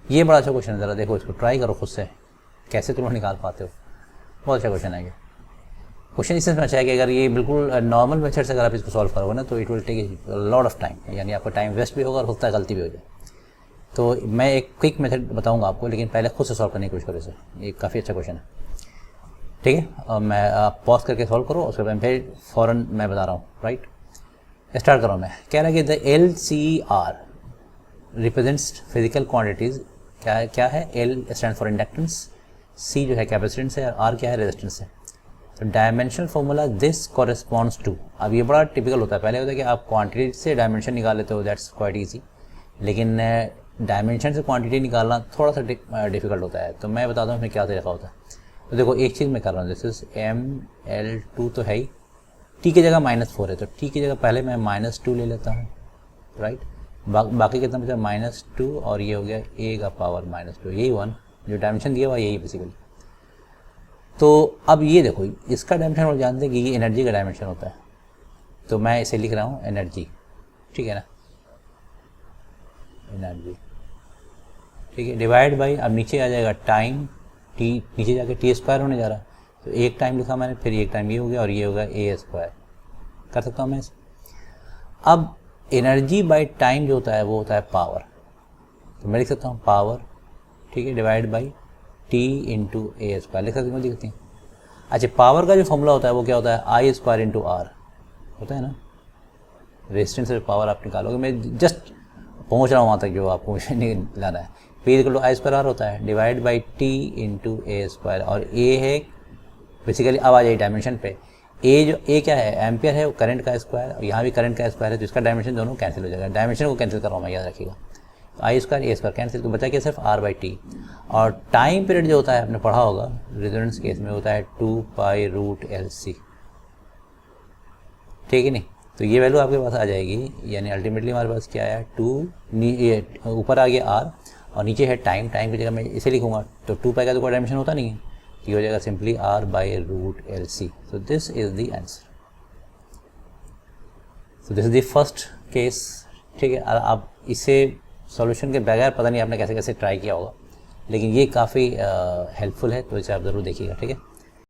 ये बड़ा अच्छा क्वेश्चन है, ज़रा देखो इसको ट्राई करो खुद से, कैसे तुम लोग निकाल पाते हो। बहुत अच्छा क्वेश्चन है ये। क्वेश्चन इस सेंस में अच्छा है कि अगर ये बिल्कुल नॉर्मल मेथड से अगर आप इसको सॉल्व करोगे ना तो it will take lot of time, यानी आपका टाइम वेस्ट भी होगा और होता है गलती भी हो जाए। तो मैं एक क्विक मेथड बताऊंगा आपको, लेकिन पहले खुद से सॉल्व करने की कोशिश करो इसे। ये काफ़ी अच्छा क्वेश्चन है, ठीक है। अब मैं आप पॉज करके सॉल्व करो, उसके बाद फिर फ़ौरन मैं बता रहा हूँ, राइट। स्टार्ट करो। मैं कह रहा है कि the LCR represents physical quantities. क्या है? L stand for inductance, C जो है कैपेसिटेंस है, और R क्या है? रेजिस्टेंस है। तो dimensional formula this corresponds to. अब ये बड़ा टिपिकल होता है, पहले होता है कि आप क्वांटिटी से डायमेंशन निकाल लेते हो, दैट्स क्वाइट ईजी, लेकिन डायमेंशन से क्वांटिटी निकालना थोड़ा सा डिफिकल्ट होता है। तो मैं बताता हूँ इसमें क्या तरीका होता है। तो देखो एक चीज़ मैं कर रहा हूँ, दिस इज ML2 तो है ही, T की जगह -4 है, तो T की जगह पहले मैं -2 ले लेता हूँ, राइट। बाकी कितना बचा? -2, और ये हो गया A का पावर -2, यही 1 जो डायमेंशन दिया हुआ यही बेसिकली। तो अब ये देखो, इसका डायमेंशन और जानते हैं कि ये एनर्जी का डायमेंशन होता है, तो मैं इसे लिख रहा हूँ एनर्जी, ठीक है ना, एनर्जी, ठीक है, डिवाइड बाई, अब नीचे आ जाएगा टाइम, टी नीचे जाके T² होने जा रहा है, तो एक टाइम लिखा मैंने, फिर एक टाइम ये हो गया, और ये होगा A²। कर सकता हूँ मैं इसे। अब एनर्जी बाई टाइम जो होता है वो होता है पावर, तो मैं लिख सकता हूँ पावर, ठीक है, डिवाइड बाई T × A² लिख सकते हैं, लिखते हैं। अच्छा, पावर का जो फॉर्मूला होता है वो क्या होता है? I² × R होता है ना। रेजिस्टेंस से पावर आप निकालोगे, मैं जस्ट पहुंच रहा हूँ वहाँ तक जो आपको लाना है। P = I² R होता है, डिवाइड बाई T × A², और A है बेसिकली, अब आ जाइए डायमेंशन पे। A क्या है? एम्पियर है, वो करंट का स्क्वायर, और यहाँ भी करंट का स्क्वायर है, तो इसका डायमेंशन दोनों कैंसिल हो जाएगा। डायमेंशन को कैंसिल कर रहा हूँ मैं, याद रखिएगा। I² A² कैंसिल, तो बचा क्या? सिर्फ R/T। और टाइम पीरियड जो होता है आपने पढ़ा होगा रेजोनेंस केस में, होता है 2π√LC, ठीक है नहीं। तो ये वैल्यू आपके पास आ जाएगी, यानी अल्टीमेटली हमारे पास क्या है? 2 ऊपर आ गया R, और नीचे है टाइम की जगह मैं इसे लिखूंगा, तो 2π का तो कोई डायमेंशन होता नहीं है, तो ये हो जाएगा simply R/√LC। So this is the answer. So this is the first case, ठीक है। अब इसे सॉल्यूशन के बगैर पता नहीं आपने कैसे कैसे ट्राई किया होगा, लेकिन ये काफ़ी हेल्पफुल है, तो इसे आप ज़रूर देखिएगा, ठीक है।